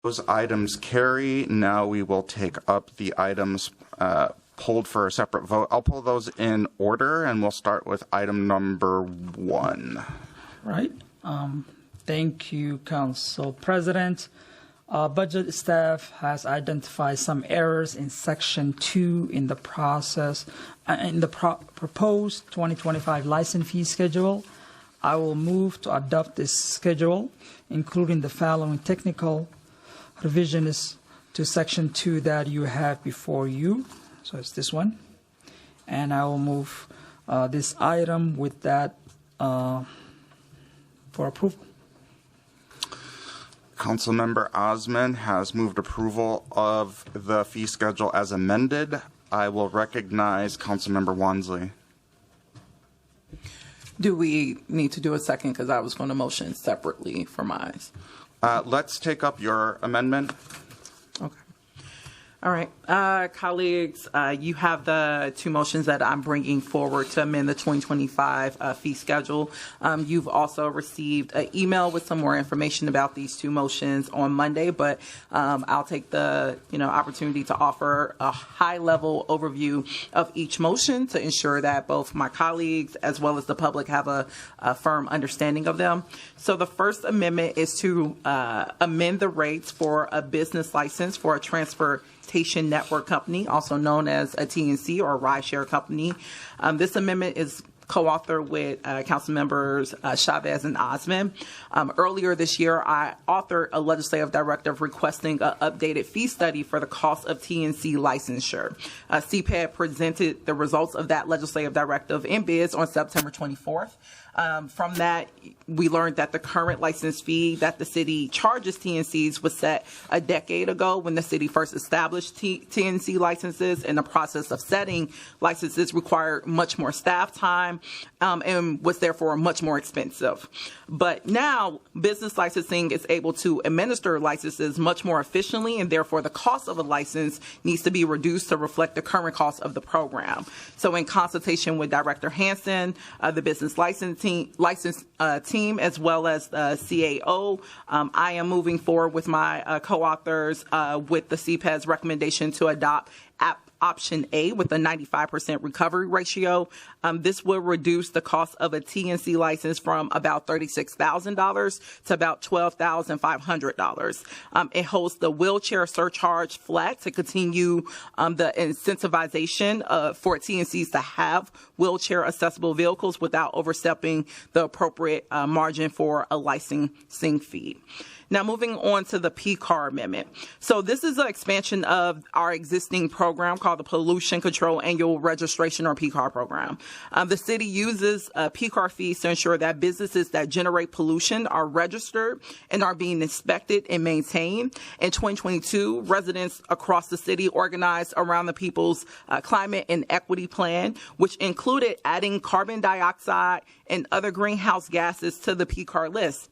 Those items carry. Now we will take up the items pulled for a separate vote. I'll pull those in order, and we'll start with item number 1. Right. Thank you, Council President. Budget staff has identified some errors in Section 2 in the proposed 2025 license fee schedule. I will move to adopt this schedule, including the following technical revisions to Section 2 that you have before you. So it's this one. And I will move this item with that for approval. Councilmember Osman has moved approval of the fee schedule as amended. I will recognize Councilmember Wansley. Do we need to do a second? Because I was going to motion separately for mine. Let's take up your amendment. Okay. All right. Colleagues, you have the 2 motions that I'm bringing forward to amend the 2025 fee schedule. You've also received an email with some more information about these 2 motions on Monday, but I'll take the opportunity to offer a high-level overview of each motion to ensure that both my colleagues as well as the public have a firm understanding of them. So the first amendment is to amend the rates for a business license for a transportation network company, also known as a TNC or a rideshare company. This amendment is co-authored with council members Chavez and Osman. Earlier this year, I authored a legislative directive requesting an updated fee study for the cost of TNC licensure. CPAD presented the results of that legislative directive in bids on September 24th. From that, we learned that the current license fee that the city charges TNCs was set a decade ago when the city first established TNC licenses, and the process of setting licenses required much more staff time and was therefore much more expensive. But now, business licensing is able to administer licenses much more efficiently, and therefore the cost of a license needs to be reduced to reflect the current cost of the program. So in consultation with Director Hansen, the business license team, as well as the CAO, I am moving forward with my co-authors with the CPAD's recommendation to adopt option A with a 95% recovery ratio. This will reduce the cost of a TNC license from about $36,000 to about $12,500. It holds the wheelchair surcharge flat to continue the incentivization for TNCs to have wheelchair accessible vehicles without overstepping the appropriate margin for a licensing fee. Now, moving on to the PCAR amendment. So this is an expansion of our existing program called the Pollution Control Annual Registration, or PCAR program. The city uses PCAR fees to ensure that businesses that generate pollution are registered and are being inspected and maintained. In 2022, residents across the city organized around the People's Climate and Equity Plan, which included adding carbon dioxide and other greenhouse gases to the PCAR list.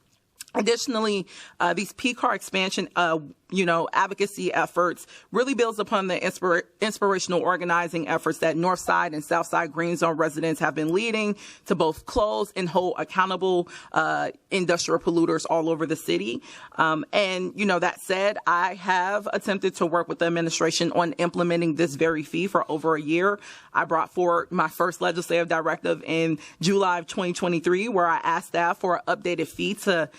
Additionally, these PCAR expansion, advocacy efforts really builds upon the inspirational organizing efforts that Northside and Southside Green Zone residents have been leading to both close and hold accountable industrial polluters all over the city. That said, I have attempted to work with the administration on implementing this very fee for over a year. I brought forward my first legislative directive in July of 2023, where I asked staff for an updated fee to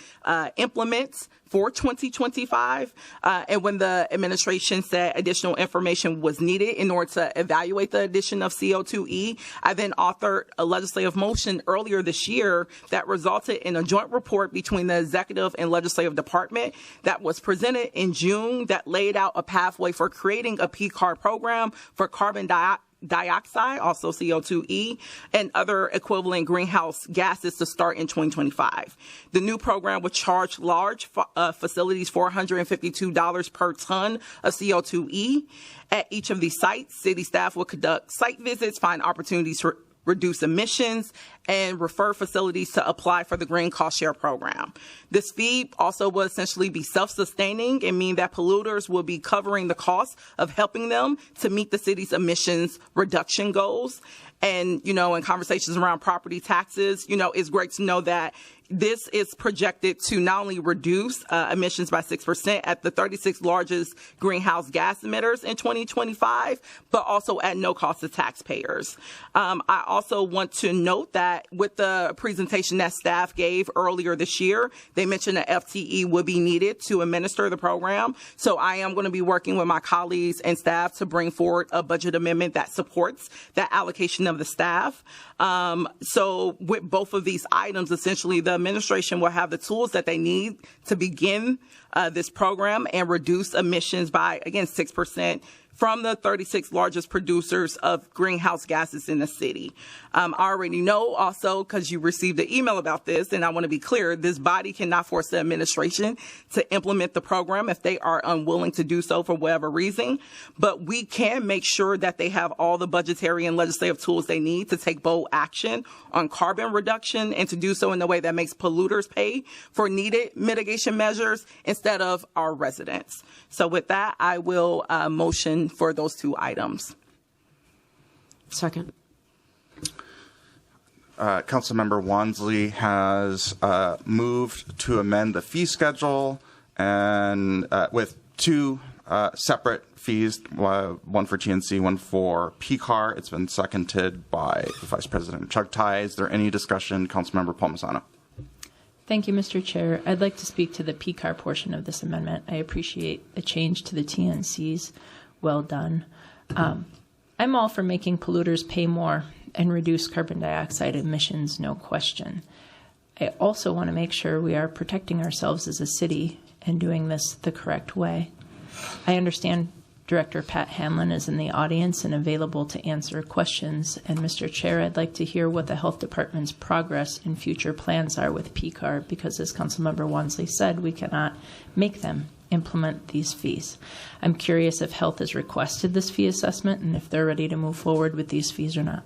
implement for 2025. And when the administration said additional information was needed in order to evaluate the addition of CO2e, I then authored a legislative motion earlier this year that resulted in a joint report between the executive and legislative department that was presented in June that laid out a pathway for creating a PCAR program for carbon dioxide, also CO2e, and other equivalent greenhouse gases to start in 2025. The new program would charge large facilities $452 per ton of CO2e. At each of these sites, city staff will conduct site visits, find opportunities for reduce emissions, and refer facilities to apply for the Green Cost Share program. This fee also will essentially be self-sustaining and mean that polluters will be covering the cost of helping them to meet the city's emissions reduction goals. and, in conversations around property taxes, it's great to know that this is projected to not only reduce emissions by 6% at the 36 largest greenhouse gas emitters in 2025, but also at no cost to taxpayers. I also want to note that with the presentation that staff gave earlier this year, they mentioned that FTE would be needed to administer the program. So I am going to be working with my colleagues and staff to bring forward a budget amendment that supports that allocation of the staff. So with both of these items, essentially the administration will have the tools that they need to begin this program and reduce emissions by, again, 6% from the 36 largest producers of greenhouse gases in the city. I already know also, because you received an email about this, and I want to be clear, this body cannot force the administration to implement the program if they are unwilling to do so for whatever reason. But we can make sure that they have all the budgetary and legislative tools they need to take bold action on carbon reduction and to do so in a way that makes polluters pay for needed mitigation measures instead of our residents. So with that, I will motion for those two items. Second. Councilmember Wansley has moved to amend the fee schedule and with two separate fees, one for TNC, one for PCAR. It's been seconded by Vice President Chugtai. Is there any discussion? Councilmember Palmisano. Thank you, Mr. Chair. I'd like to speak to the PCAR portion of this amendment. I appreciate the change to the TNCs. Well done. I'm all for making polluters pay more and reduce carbon dioxide emissions, no question. I also want to make sure we are protecting ourselves as a city and doing this the correct way. I understand Director Pat Hanlon is in the audience and available to answer questions. And Mr. Chair, I'd like to hear what the Health Department's progress and future plans are with PCAR, because as Councilmember Wansley said, we cannot make them implement these fees. I'm curious if Health has requested this fee assessment and if they're ready to move forward with these fees or not.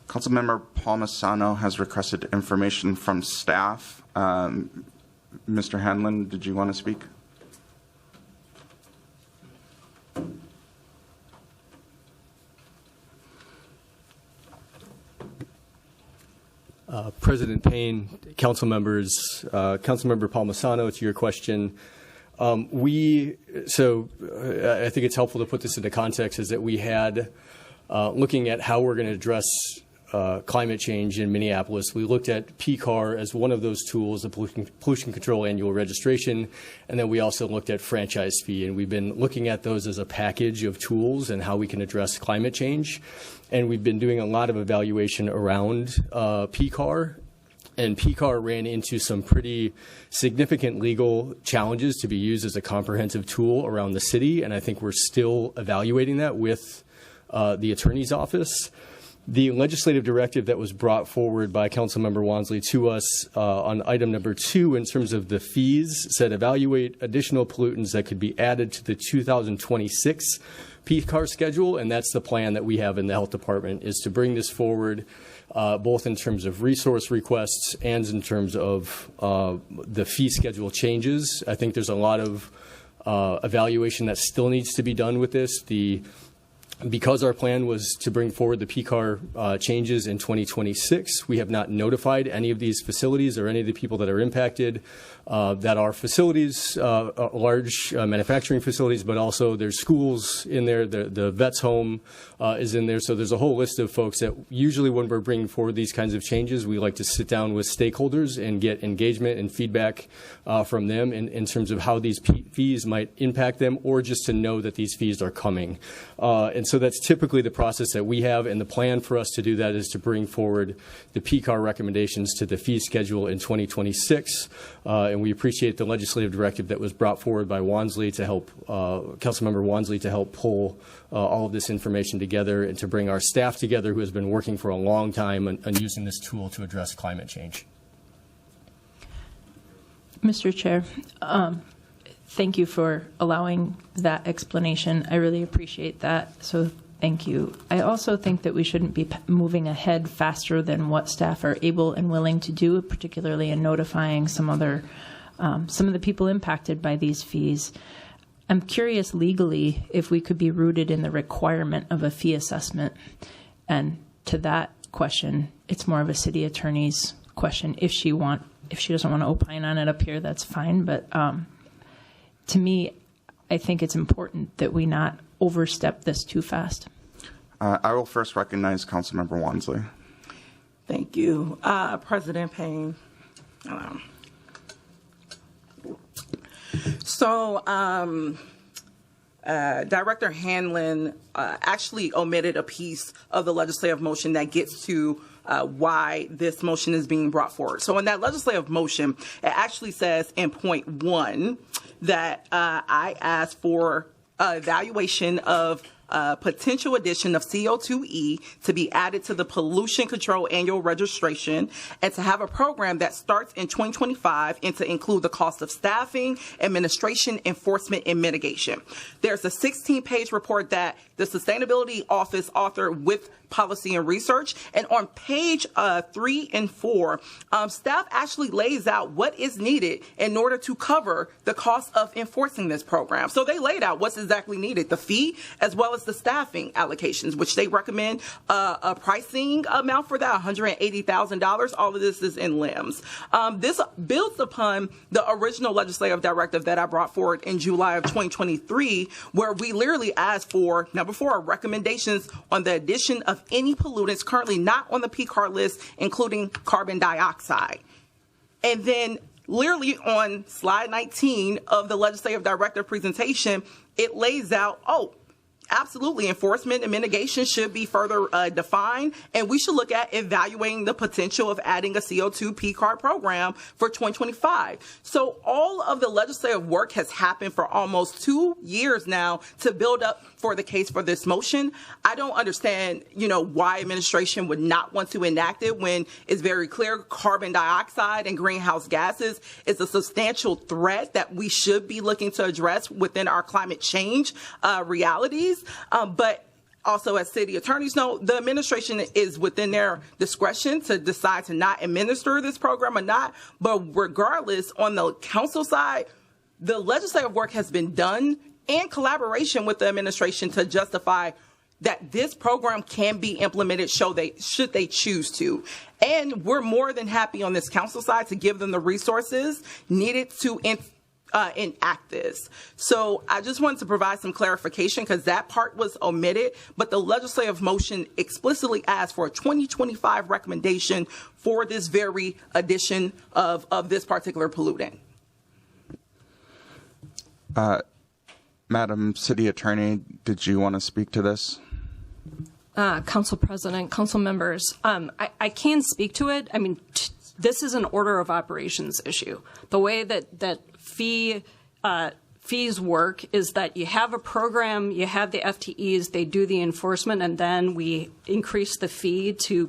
Councilmember Palmisano has requested information from staff. Mr. Hanlon, did you want to speak? President Payne, council members, Councilmember Palmisano, to your question, I think it's helpful to put this into context, is that we had, looking at how we're going to address climate change in Minneapolis, we looked at PCAR as one of those tools, the pollution control annual registration, and then we also looked at franchise fee, and we've been looking at those as a package of tools and how we can address climate change. And we've been doing a lot of evaluation around PCAR, and PCAR ran into some pretty significant legal challenges to be used as a comprehensive tool around the city, and I think we're still evaluating that with the Attorney's Office. The legislative directive that was brought forward by Councilmember Wansley to us on item number 2 in terms of the fees said evaluate additional pollutants that could be added to the 2026 PCAR schedule, and that's the plan that we have in the Health Department, is to bring this forward both in terms of resource requests and in terms of the fee schedule changes. I think there's a lot of evaluation that still needs to be done with this. Because our plan was to bring forward the PCAR changes in 2026, we have not notified any of these facilities or any of the people that are impacted that are facilities, large manufacturing facilities, but also there's schools in there, the vet's home is in there. So there's a whole list of folks that usually when we're bringing forward these kinds of changes, we like to sit down with stakeholders and get engagement and feedback from them in terms of how these fees might impact them, or just to know that these fees are coming. And so that's typically the process that we have, and the plan for us to do that is to bring forward the PCAR recommendations to the fee schedule in 2026. And we appreciate the legislative directive that was brought forward by Wansley to help, Councilmember Wansley, to help pull all of this information together and to bring our staff together, who has been working for a long time on using this tool to address climate change. Mr. Chair, thank you for allowing that explanation. I really appreciate that, so thank you. I also think that we shouldn't be moving ahead faster than what staff are able and willing to do, particularly in notifying some of the people impacted by these fees. I'm curious legally if we could be rooted in the requirement of a fee assessment. And to that question, it's more of a city attorney's question. If she doesn't want to opine on it up here, that's fine. But to me, I think it's important that we not overstep this too fast. I will first recognize Councilmember Wansley. Thank you. President Payne. So Director Hanlon actually omitted a piece of the legislative motion that gets to why this motion is being brought forward. So in that legislative motion, it actually says in point 1 that I asked for evaluation of potential addition of CO2e to be added to the pollution control annual registration, and to have a program that starts in 2025 and to include the cost of staffing, administration, enforcement, and mitigation. There's a 16-page report that the Sustainability Office authored with policy and research, and on page 3 and 4, staff actually lays out what is needed in order to cover the cost of enforcing this program. So they laid out what's exactly needed, the fee as well as the staffing allocations, which they recommend a pricing amount for that, $180,000. All of this is in limbs. This builds upon the original legislative directive that I brought forward in July of 2023, where we literally asked for, number 4, recommendations on the addition of any pollutants currently not on the PCAR list, including carbon dioxide. And then literally on slide 19 of the legislative directive presentation, it lays out, absolutely, enforcement and mitigation should be further defined, and we should look at evaluating the potential of adding a CO2 PCAR program for 2025. So all of the legislative work has happened for almost 2 years now to build up for the case for this motion. I don't understand, why administration would not want to enact it when it's very clear carbon dioxide and greenhouse gases is a substantial threat that we should be looking to address within our climate change realities. But also, as city attorneys know, the administration is within their discretion to decide to not administer this program or not. But regardless, on the council side, the legislative work has been done in collaboration with the administration to justify that this program can be implemented should they choose to. And we're more than happy on this council side to give them the resources needed to enact this. So I just wanted to provide some clarification because that part was omitted, but the legislative motion explicitly asked for a 2025 recommendation for this very addition of this particular pollutant. Madam City Attorney, did you want to speak to this? Council President, council members, I can speak to it. I mean, this is an order of operations issue. The way that fees work is that you have a program, you have the FTEs, they do the enforcement, and then we increase the fee to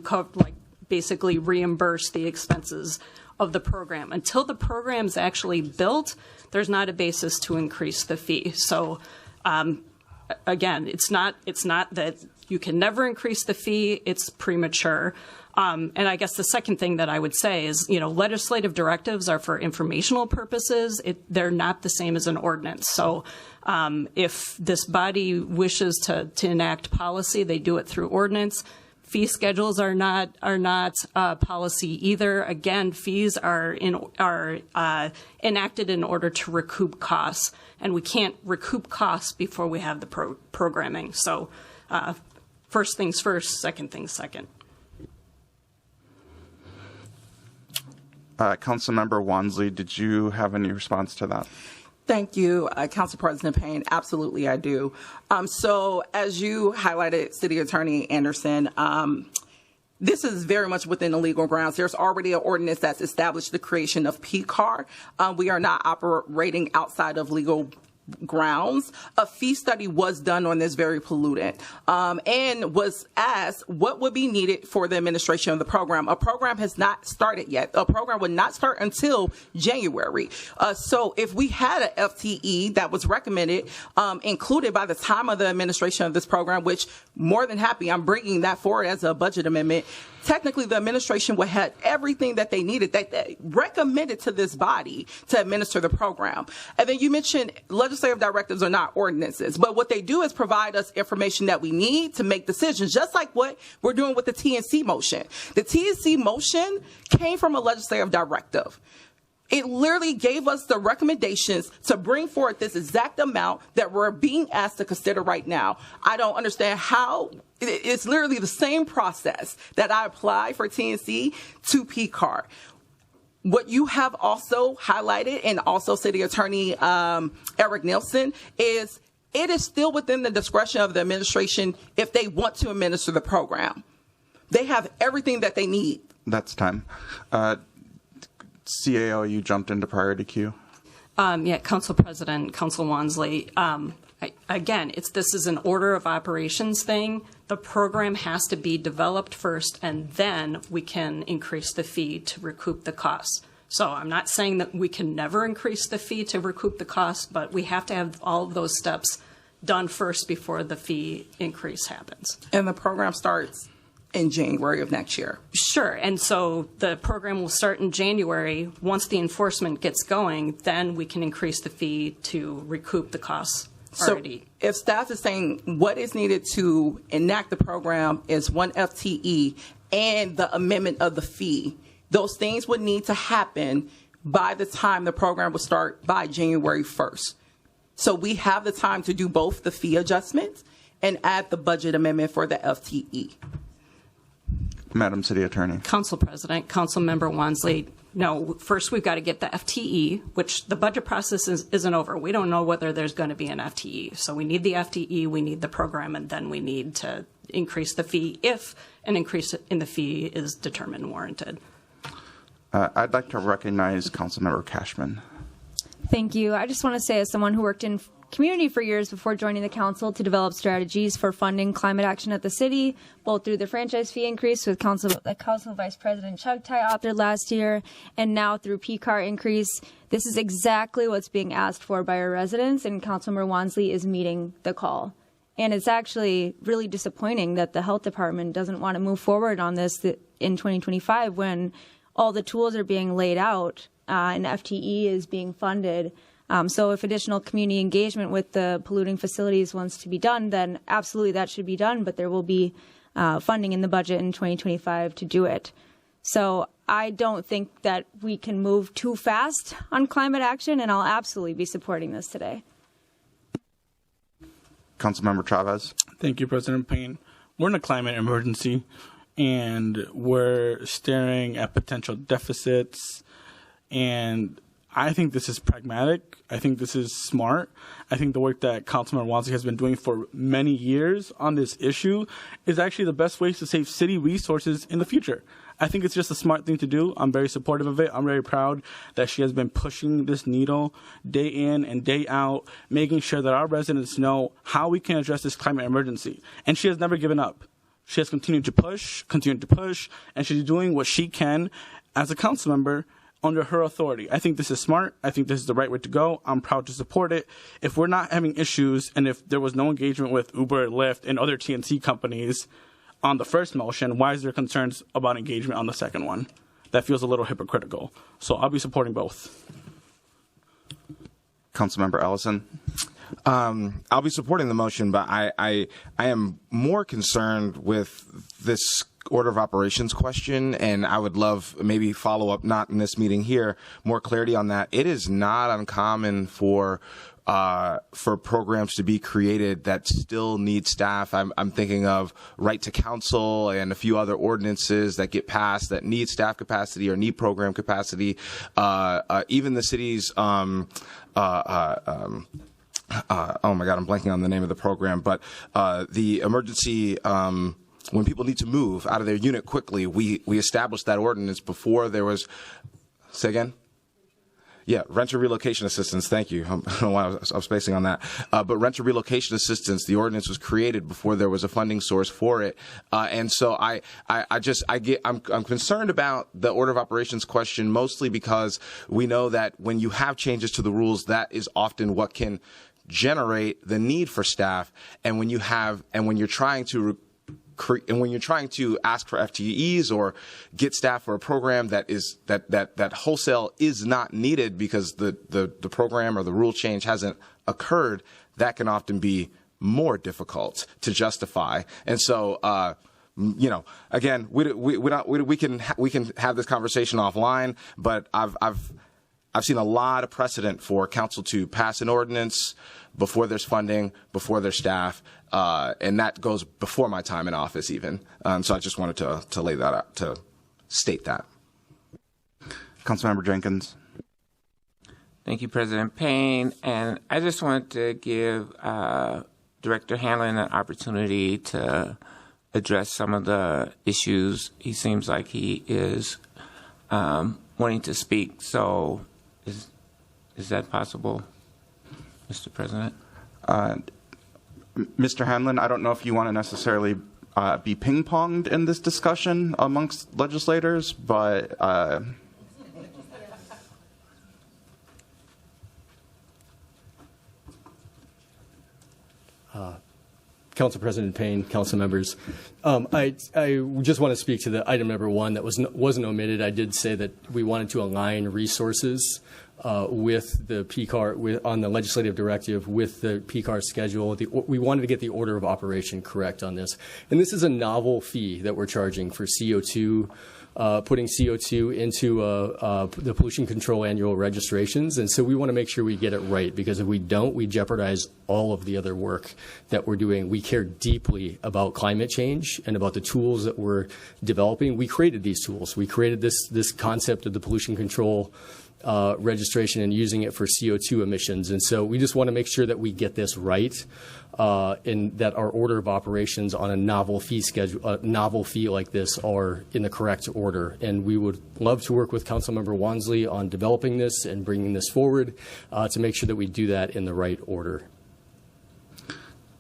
basically reimburse the expenses of the program. Until the program's actually built, there's not a basis to increase the fee. So again, it's not that you can never increase the fee, it's premature. And I guess the second thing that I would say is, legislative directives are for informational purposes. They're not the same as an ordinance. So if this body wishes to enact policy, they do it through ordinance. Fee schedules are not policy either. Again, fees are enacted in order to recoup costs, and we can't recoup costs before we have the programming. So first things first, second things second. Councilmember Wansley, did you have any response to that? Thank you, Council President Payne. Absolutely, I do. So as you highlighted, City Attorney Anderson, this is very much within the legal grounds. There's already an ordinance that's established the creation of PCAR. We are not operating outside of legal grounds. A fee study was done on this very pollutant and was asked what would be needed for the administration of the program. A program has not started yet. A program would not start until January. So if we had an FTE that was recommended, included by the time of the administration of this program, which more than happy, I'm bringing that forward as a budget amendment, technically the administration would have everything that they needed, that they recommended to this body to administer the program. And then you mentioned legislative legislative directives are not ordinances, but what they do is provide us information that we need to make decisions, just like what we're doing with the TNC motion. The TNC motion came from a legislative directive. It literally gave us the recommendations to bring forth this exact amount that we're being asked to consider right now. I don't understand how. It's literally the same process that I apply for TNC to PCAR. What you have also highlighted, and also City Attorney Eric Nielsen, is it is still within the discretion of the administration if they want to administer the program. They have everything that they need. That's time. CAO, you jumped into priority queue. Yeah, Council President, Council Wansley. Again, this is an order of operations thing. The program has to be developed first, and then we can increase the fee to recoup the costs. So I'm not saying that we can never increase the fee to recoup the costs, but we have to have all of those steps done first before the fee increase happens. And the program starts in January of next year. Sure. And so the program will start in January. Once the enforcement gets going, then we can increase the fee to recoup the costs already. So if staff is saying what is needed to enact the program is 1 FTE and the amendment of the fee, those things would need to happen by the time the program will start by January 1st. So we have the time to do both the fee adjustments and add the budget amendment for the FTE. Madam City Attorney. Council President, Council Member Wansley, no, first we've got to get the FTE, which the budget process isn't over. We don't know whether there's going to be an FTE. So we need the FTE, we need the program, and then we need to increase the fee if an increase in the fee is determined warranted. I'd like to recognize Councilmember Cashman. Thank you. I just want to say, as someone who worked in community for years before joining the council to develop strategies for funding climate action at the city, both through the franchise fee increase with Council Vice President Chugtai authored last year, and now through PCAR increase, this is exactly what's being asked for by our residents, and Councilmember Wansley is meeting the call. And it's actually really disappointing that the health department doesn't want to move forward on this in 2025 when all the tools are being laid out and FTE is being funded. So if additional community engagement with the polluting facilities wants to be done, then absolutely that should be done, but there will be funding in the budget in 2025 to do it. So I don't think that we can move too fast on climate action, and I'll absolutely be supporting this today. Councilmember Chavez. Thank you, President Payne. We're in a climate emergency, and we're staring at potential deficits, and I think this is pragmatic. I think this is smart. I think the work that Councilmember Wansley has been doing for many years on this issue is actually the best way to save city resources in the future. I think it's just a smart thing to do. I'm very supportive of it. I'm very proud that she has been pushing this needle day in and day out, making sure that our residents know how we can address this climate emergency. And she has never given up. She has continued to push, and she's doing what she can as a council member under her authority. I think this is smart. I think this is the right way to go. I'm proud to support it. If we're not having issues and if there was no engagement with Uber, Lyft, and other TNC companies on the first motion, why is there concerns about engagement on the second one? That feels a little hypocritical. So I'll be supporting both. Councilmember Ellison. I'll be supporting the motion, but I am more concerned with this order of operations question, and I would love maybe follow up, not in this meeting here, more clarity on that. It is not uncommon for programs to be created that still need staff. I'm thinking of right to counsel and a few other ordinances that get passed that need staff capacity or need program capacity. Even the city's oh my God, I'm blanking on the name of the program, but the emergency, when people need to move out of their unit quickly, we established that ordinance before there was, say again? Yeah, renter relocation assistance. Thank you. I don't know why I was spacing on that. But renter relocation assistance, the ordinance was created before there was a funding source for it. And so I'm concerned about the order of operations question, mostly because we know that when you have changes to the rules, that is often what can generate the need for staff. And when you're trying to and when you're trying to ask for FTEs or get staff for a program that wholesale is not needed because the program or the rule change hasn't occurred, that can often be more difficult to justify. And so, again, we can have this conversation offline, but I've seen a lot of precedent for council to pass an ordinance before there's funding, before there's staff, and that goes before my time in office even. So I just wanted to lay that out, to state that. Councilmember Jenkins. Thank you, President Payne. And I just wanted to give Director Hanlon an opportunity to address some of the issues. He seems like he is wanting to speak. So is that possible, Mr. President? Mr. Hanlon, I don't know if you want to necessarily be ping-ponged in this discussion amongst legislators, but Council President Payne, council members, I just want to speak to the item number 1 that wasn't omitted. I did say that we wanted to align resources with the PCAR on the legislative directive with the PCAR schedule. We wanted to get the order of operation correct on this, and this is a novel fee that we're charging for CO2. Putting CO2 into the pollution control annual registrations. And so we want to make sure we get it right, because if we don't, we jeopardize all of the other work that we're doing. We care deeply about climate change and about the tools that we're developing. We created these tools. We created this concept of the pollution control registration and using it for CO2 emissions. And so we just want to make sure that we get this right, and that our order of operations on a novel fee schedule, a novel fee like this, are in the correct order. And we would love to work with Councilmember Wansley on developing this and bringing this forward to make sure that we do that in the right order.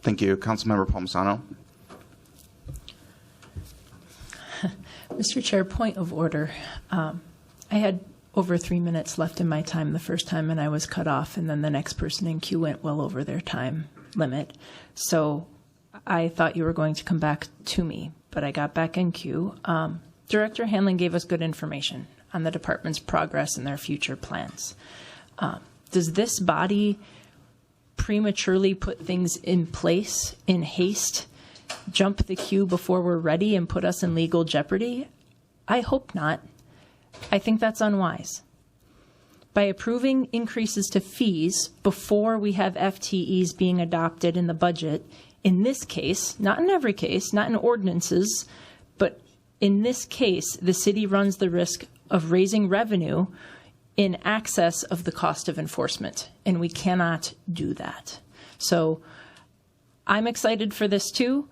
Thank you. Councilmember Palmisano. Mr. Chair, point of order. I had over 3 minutes left in my time the first time, and I was cut off, and then the next person in queue went well over their time limit. So I thought you were going to come back to me, but I got back in queue. Director Hanlon gave us good information on the department's progress and their future plans. Does this body prematurely put things in place in haste, jump the queue before we're ready, and put us in legal jeopardy? I hope not. I think that's unwise. By approving increases to fees before we have FTEs being adopted in the budget, in this case, not in every case, not in ordinances, but in this case, the city runs the risk of raising revenue in excess of the cost of enforcement, and we cannot do that. So I'm excited for this too.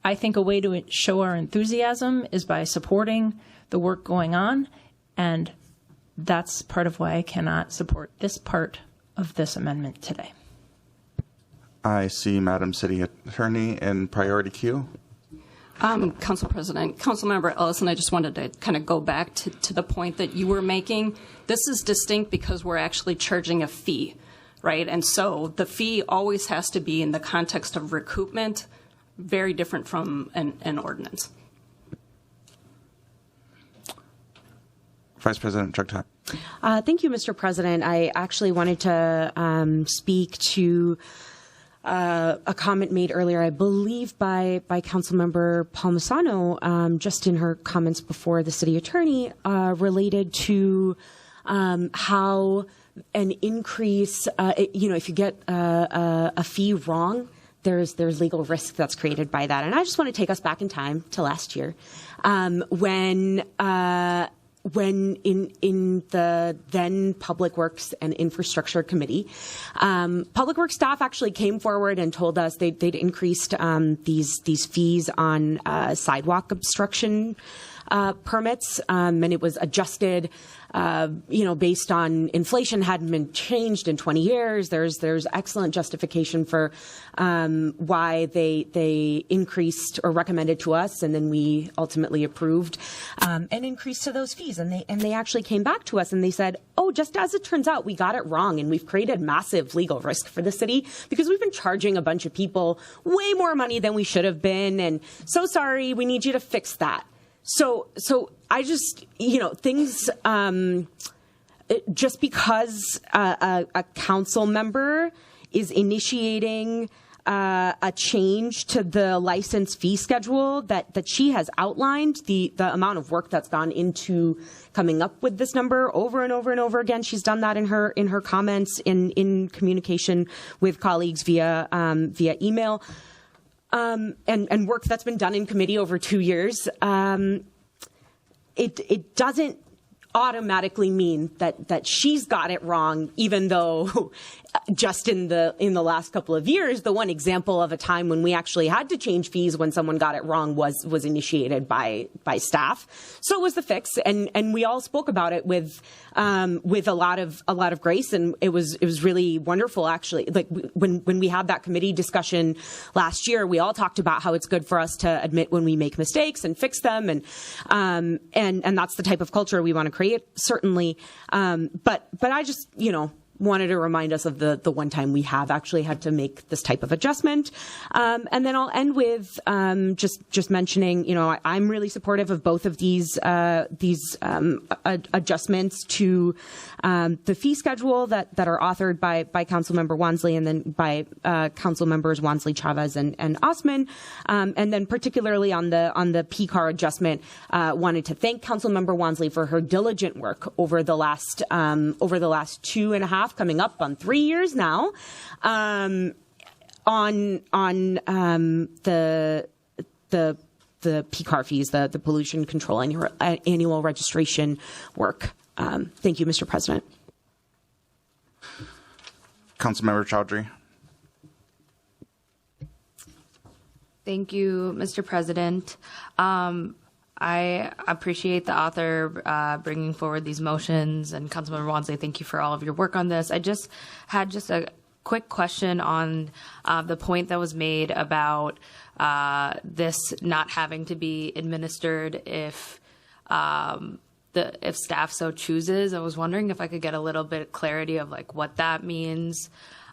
I think a way to show our enthusiasm is by supporting the work going on, and that's part of why I cannot support this part of this amendment today. I see Madam City Attorney in priority queue. Council President, Councilmember Ellison, I just wanted to kind of go back to the point that you were making. This is distinct because we're actually charging a fee, right? And so the fee always has to be in the context of recoupment, very different from an ordinance. Vice President Jugtai. Thank you, Mr. President. I actually wanted to speak to a comment made earlier, I believe, by Councilmember Palmisano, just in her comments before the city attorney, related to how an increase, if you get a fee wrong, there's legal risk that's created by that. And I just want to take us back in time to last year, when in the then Public Works and Infrastructure Committee, Public Works staff actually came forward and told us they'd increased these fees on sidewalk obstruction permits, and it was adjusted, based on inflation, hadn't been changed in 20 years. There's excellent justification for why they increased or recommended to us, and then we ultimately approved an increase to those fees. And they actually came back to us and they said, oh, just as it turns out, we got it wrong, and we've created massive legal risk for the city because we've been charging a bunch of people way more money than we should have been, and so sorry, we need you to fix that. So I just, things, just because a council member is initiating a change to the license fee schedule that she has outlined, the amount of work that's gone into coming up with this number over and over and over again. She's done that in her comments, in communication with colleagues via email, and work that's been done in committee over 2 years. It doesn't automatically mean that she's got it wrong, even though just in the last couple of years, the one example of a time when we actually had to change fees when someone got it wrong was initiated by staff. So it was the fix, and we all spoke about it with a lot of grace, and it was really wonderful, actually. Like when we had that committee discussion last year, we all talked about how it's good for us to admit when we make mistakes and fix them, and that's the type of culture we want to create, certainly. But I just, wanted to remind us of the one time we have actually had to make this type of adjustment. And then I'll end with just mentioning, I'm really supportive of both of these adjustments to the fee schedule that are authored by Councilmember Wansley and then by Council members Wansley, Chavez, and Osman. And then particularly on the PCAR adjustment, wanted to thank Councilmember Wansley for her diligent work over the last 2.5, coming up on 3 years now, on the PCAR fees, the pollution control annual registration work. Thank you, Mr. President. Councilmember Chowdhury. Thank you, Mr. President. I appreciate the author bringing forward these motions, and Councilmember Wansley, thank you for all of your work on this. I just had a quick question on the point that was made about this not having to be administered if staff so chooses. I was wondering if I could get a little bit of clarity of what that means.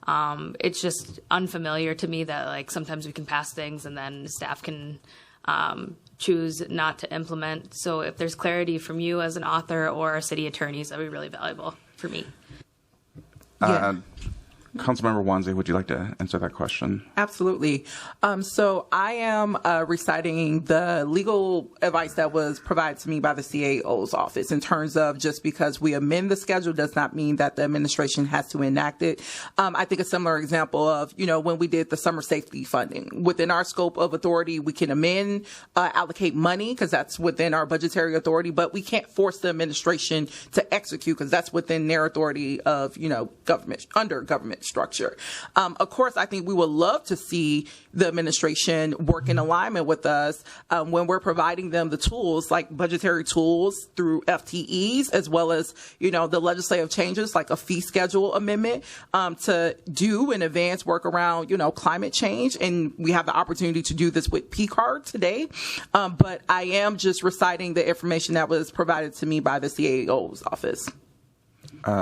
It's just unfamiliar to me that sometimes we can pass things and then staff can choose not to implement. So if there's clarity from you as an author or city attorneys, that would be really valuable for me. Councilmember Wansley, would you like to answer that question? Absolutely. So I am reciting the legal advice that was provided to me by the CAO's office in terms of just because we amend the schedule does not mean that the administration has to enact it. I think a similar example of, when we did the summer safety funding. Within our scope of authority, we can amend, allocate money because that's within our budgetary authority, but we can't force the administration to execute because that's within their authority of, government, under government structure. Of course, I think we would love to see the administration work in alignment with us when we're providing them the tools, like budgetary tools through FTEs, as well as, the legislative changes like a fee schedule amendment to do in advance work around, climate change. And we have the opportunity to do this with PCAR today. But I am just reciting the information that was provided to me by the CAO's office.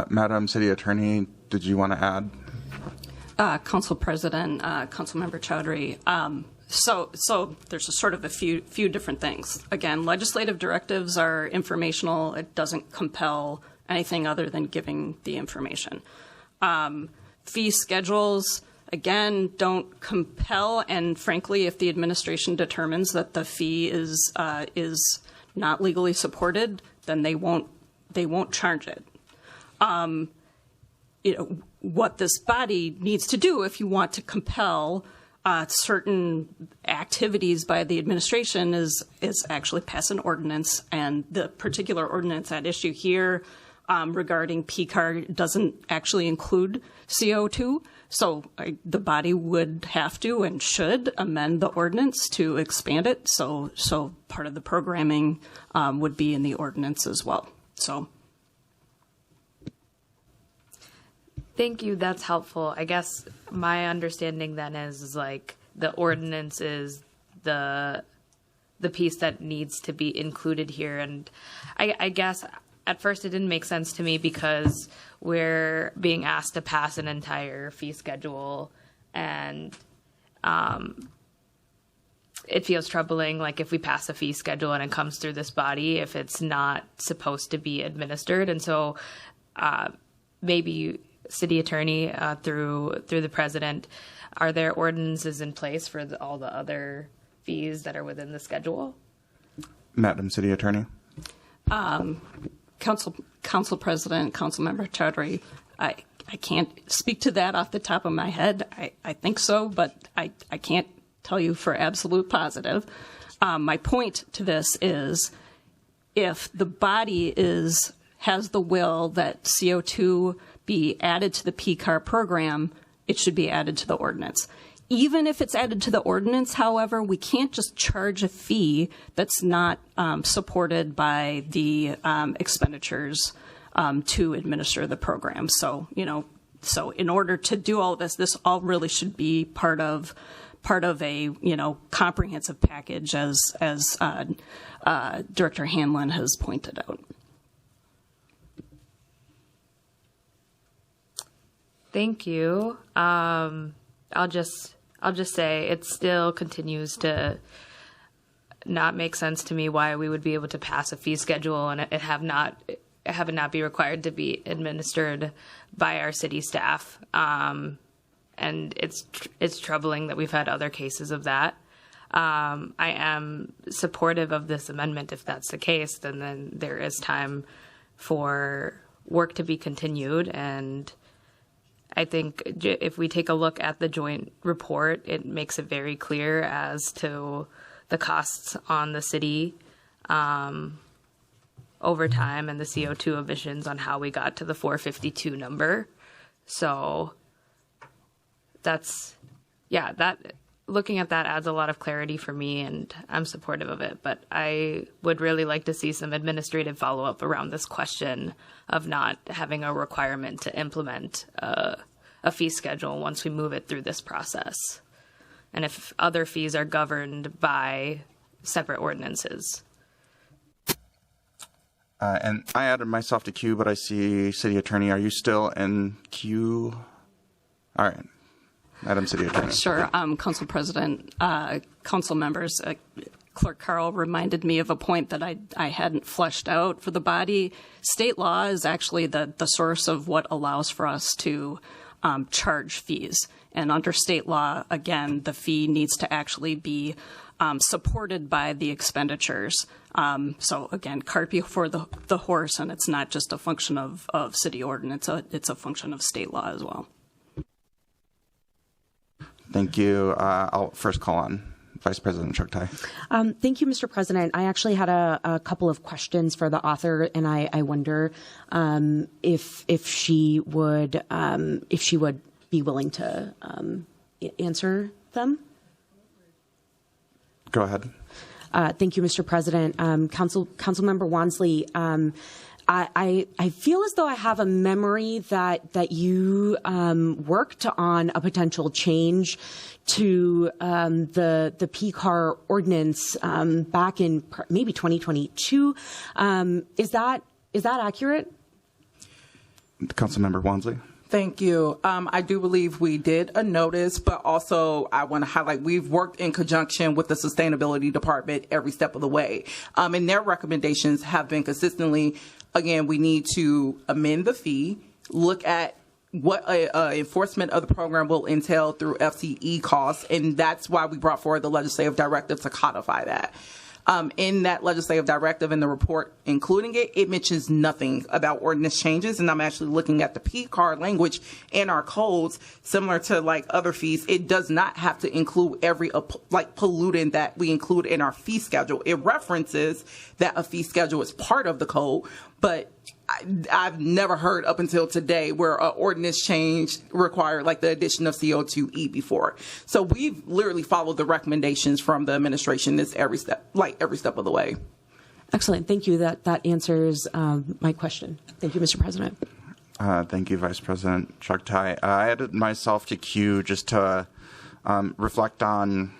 Madam City Attorney, did you want to add? Council President, Councilmember Chowdhury. So there's a few different things. Again, legislative directives are informational. It doesn't compel anything other than giving the information. Fee schedules, again, don't compel. And frankly, if the administration determines that the fee is not legally supported, then they won't charge it. What this body needs to do if you want to compel certain activities by the administration is actually pass an ordinance. And the particular ordinance at issue here regarding PCAR doesn't actually include CO2. So the body would have to and should amend the ordinance to expand it. So part of the programming would be in the ordinance as well. So. Thank you. That's helpful. I guess my understanding then is like the ordinance is the piece that needs to be included here. And I guess at first it didn't make sense to me because we're being asked to pass an entire fee schedule, and it feels troubling, like if we pass a fee schedule and it comes through this body, if it's not supposed to be administered. And so maybe city attorney, through the president, are there ordinances in place for all the other fees that are within the schedule? Madam City Attorney. Council President, Councilmember Chaudhry, I can't speak to that off the top of my head. I think so, but I can't tell you for absolute positive. My point to this is if the body has the will that CO2 be added to the PCAR program, it should be added to the ordinance. Even if it's added to the ordinance, however, we can't just charge a fee that's not supported by the expenditures to administer the program. So, so in order to do all this all really should be part of a comprehensive package, as Director Hanlon has pointed out. Thank you. I'll just say it still continues to not make sense to me why we would be able to pass a fee schedule and it have it not be required to be administered by our city staff. And it's troubling that we've had other cases of that. I am supportive of this amendment. If that's the case, then there is time for work to be continued. And I think if we take a look at the joint report, it makes it very clear as to the costs on the city over time and the CO2 emissions on how we got to the 452 number. So looking at that adds a lot of clarity for me, and I'm supportive of it. But I would really like to see some administrative follow-up around this question of not having a requirement to implement a fee schedule once we move it through this process, and if other fees are governed by separate ordinances. And I added myself to queue, but I see City Attorney. Are you still in queue? All right. Madam City Attorney. Sure. Council President, council members, Clerk Carl reminded me of a point that I hadn't fleshed out for the body. State law is actually the source of what allows for us to charge fees. And under state law, again, the fee needs to actually be supported by the expenditures. So again, cart before the horse, and it's not just a function of city ordinance, it's a function of state law as well. Thank you. I'll first call on Vice President Choktai. Thank you, Mr. President. I actually had a couple of questions for the author, and I wonder if she would be willing to answer them. Go ahead. Thank you, Mr. President. Councilmember Wansley, I feel as though I have a memory that you worked on a potential change to the PCAR ordinance back in maybe 2022. Is that accurate? Councilmember Wansley. Thank you. I do believe we did a notice, but also I want to highlight we've worked in conjunction with the Sustainability Department every step of the way. And their recommendations have been consistently, again, we need to amend the fee, look at what enforcement of the program will entail through FCE costs, and that's why we brought forward the legislative directive to codify that. In that legislative directive, in the report including it, it mentions nothing about ordinance changes, and I'm actually looking at the PCAR language in our codes, similar to like other fees. It does not have to include every pollutant that we include in our fee schedule. It references that a fee schedule is part of the code, but I've never heard up until today where an ordinance change required like the addition of CO2e before. So we've literally followed the recommendations from the administration every step of the way. Excellent. Thank you. That answers my question. Thank you, Mr. President. Thank you, Vice President Chuck Tai. I added myself to queue just to reflect on,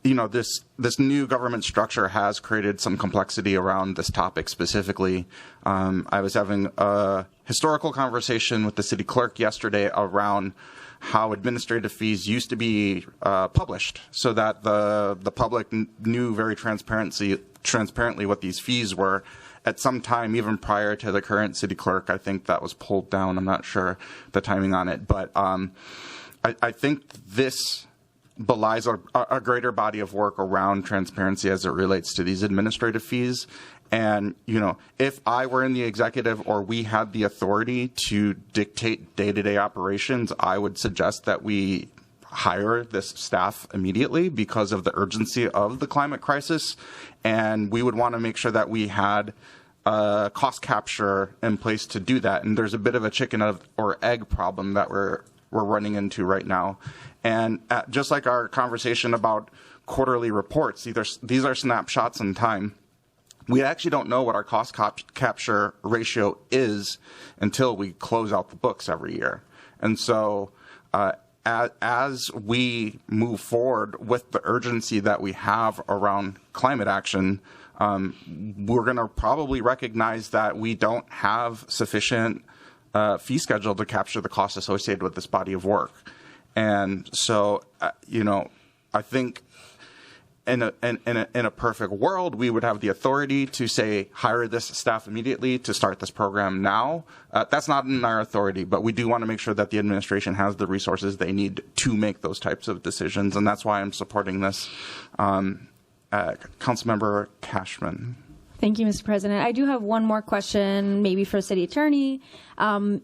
this new government structure has created some complexity around this topic specifically. I was having a historical conversation with the city clerk yesterday around how administrative fees used to be published so that the public knew very transparently what these fees were. At some time, even prior to the current city clerk, I think that was pulled down. I'm not sure the timing on it, but I think this belies a greater body of work around transparency as it relates to these administrative fees. And, if I were in the executive or we had the authority to dictate day-to-day operations, I would suggest that we hire this staff immediately because of the urgency of the climate crisis. And we would want to make sure that we had cost capture in place to do that. And there's a bit of a chicken or egg problem that we're running into right now. And just like our conversation about quarterly reports, these are snapshots in time. We actually don't know what our cost capture ratio is until we close out the books every year. And so as we move forward with the urgency that we have around climate action, we're going to probably recognize that we don't have sufficient fee schedule to capture the costs associated with this body of work. And so, I think in a perfect world, we would have the authority to say, hire this staff immediately to start this program now. That's not in our authority, but we do want to make sure that the administration has the resources they need to make those types of decisions. And that's why I'm supporting this. Councilmember Cashman. Thank you, Mr. President. I do have one more question, maybe for City Attorney.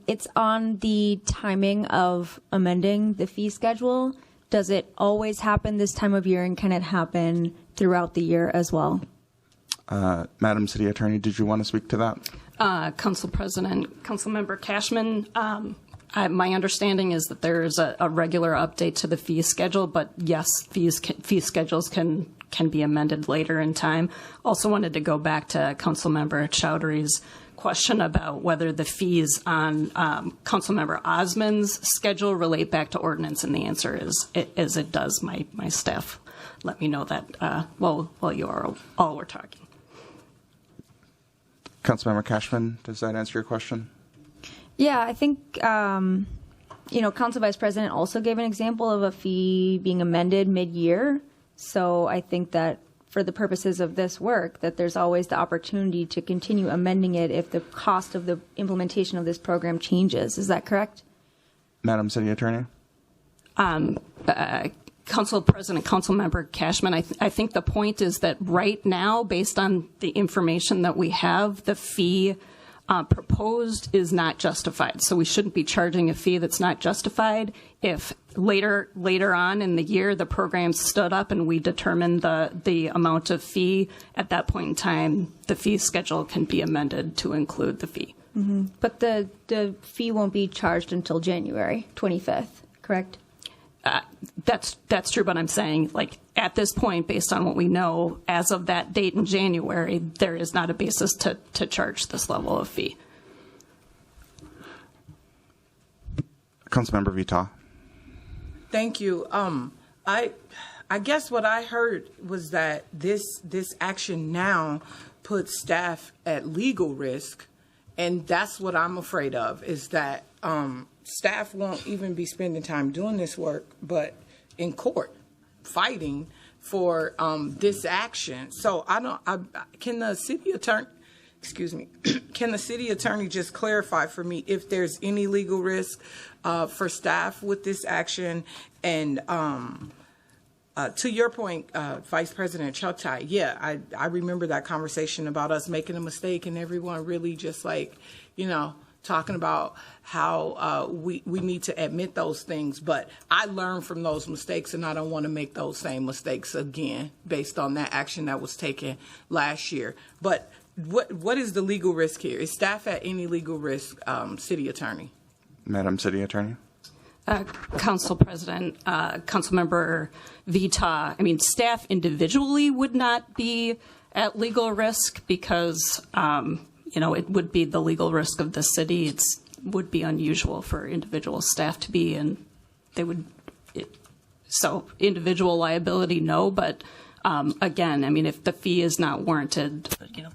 It's on the timing of amending the fee schedule. Does it always happen this time of year, and can it happen throughout the year as well? Madam City Attorney, did you want to speak to that? Council President, Councilmember Cashman, my understanding is that there is a regular update to the fee schedule, but yes, fee schedules can be amended later in time. Also wanted to go back to Councilmember Chowdhury's question about whether the fees on Councilmember Osmond's schedule relate back to ordinance, and the answer is it does. My staff let me know that while you all were talking. Councilmember Cashman, does that answer your question? Yeah, I think, Council Vice President also gave an example of a fee being amended mid-year. So I think that for the purposes of this work, that there's always the opportunity to continue amending it if the cost of the implementation of this program changes. Is that correct? Madam City Attorney? Council President, Councilmember Cashman, I think the point is that right now, based on the information that we have, the fee proposed is not justified. So we shouldn't be charging a fee that's not justified. If later on in the year the program stood up and we determined the amount of fee, at that point in time the fee schedule can be amended to include the fee. Mm-hmm. But the fee won't be charged until January 25th, correct? That's true, but I'm saying, at this point, based on what we know, as of that date in January, there is not a basis to charge this level of fee. Councilmember Vita. Thank you. I guess what I heard was that this action now puts staff at legal risk, and that's what I'm afraid of, is that staff won't even be spending time doing this work, but in court fighting for this action. So can the city attorney, can the city attorney just clarify for me if there's any legal risk for staff with this action? And to your point, Vice President Chuck Tai, I remember that conversation about us making a mistake and everyone really just talking about how we need to admit those things. But I learned from those mistakes, and I don't want to make those same mistakes again based on that action that was taken last year. But what is the legal risk here? Is staff at any legal risk, City Attorney? Madam City Attorney? Council President, Councilmember Vita, I mean, staff individually would not be at legal risk because, it would be the legal risk of the city. It would be unusual for individual staff to be, and so individual liability, no, but again, I mean, if the fee is not warranted,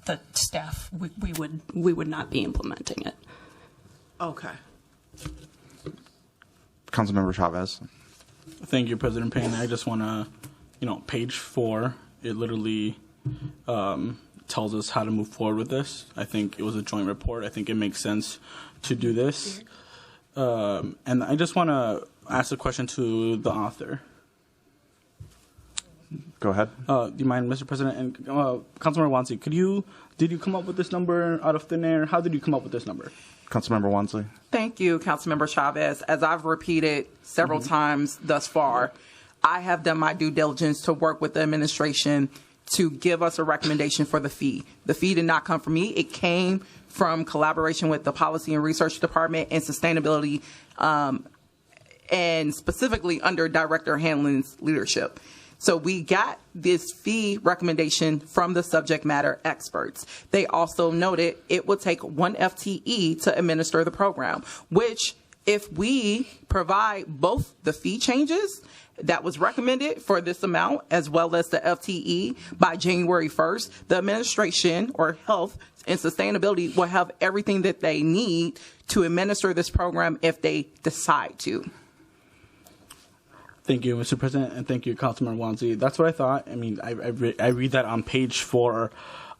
the staff, we would not be implementing it. Okay. Councilmember Chavez. Thank you, President Payne. I just want to, page 4, it literally tells us how to move forward with this. I think it was a joint report. I think it makes sense to do this. And I just want to ask a question to the author. Go ahead. Do you mind, Mr. President? And Councilmember Wansley, did you come up with this number out of thin air? How did you come up with this number? Councilmember Wansley. Thank you, Councilmember Chavez. As I've repeated several times thus far, I have done my due diligence to work with the administration to give us a recommendation for the fee. The fee did not come from me. It came from collaboration with the Policy and Research Department and Sustainability, and specifically under Director Hanlon's leadership. So we got this fee recommendation from the subject matter experts. They also noted it would take 1 FTE to administer the program, which if we provide both the fee changes that was recommended for this amount as well as the FTE by January 1st, the administration or health and sustainability will have everything that they need to administer this program if they decide to. Thank you, Mr. President, and thank you, Councilman Wansley. That's what I thought. I mean, I read that on page 4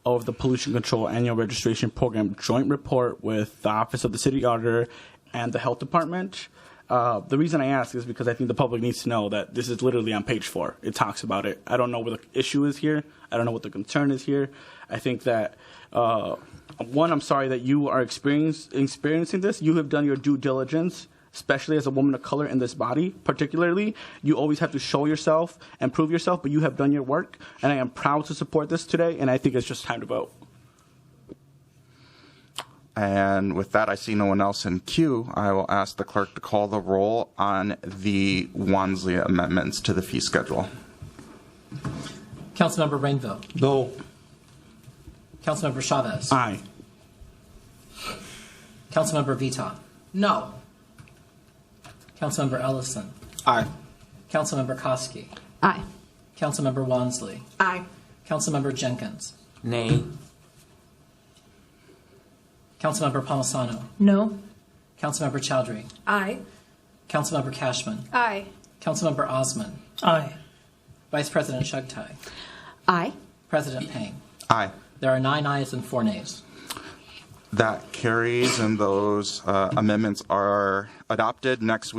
of the Pollution Control Annual Registration Program joint report with the Office of the City Auditor and the Health Department. The reason I ask is because I think the public needs to know that this is literally on page 4. It talks about it. I don't know what the issue is here. I don't know what the concern is here. I think that, one, I'm sorry that you are experiencing this. You have done your due diligence, especially as a woman of color in this body, particularly. You always have to show yourself and prove yourself, but you have done your work, and I am proud to support this today, and I think it's just time to vote. And with that, I see no one else in queue. I will ask the clerk to call the roll on the Wansley amendments to the fee schedule. Councilmember Rainville. No. Councilmember Chavez. Aye. Councilmember Vita. No. Councilmember Ellison. Aye. Councilmember Koski. Aye. Councilmember Wansley. Aye. Councilmember Jenkins. Nay. Councilmember Palmisano. No. Councilmember Chowdhury. Aye. Councilmember Cashman. Aye. Councilmember Osman. Aye. Vice President Shugtai. Aye. President Payne. Aye. There are 9 ayes and 4 nays. That carries, and those amendments are adopted next week.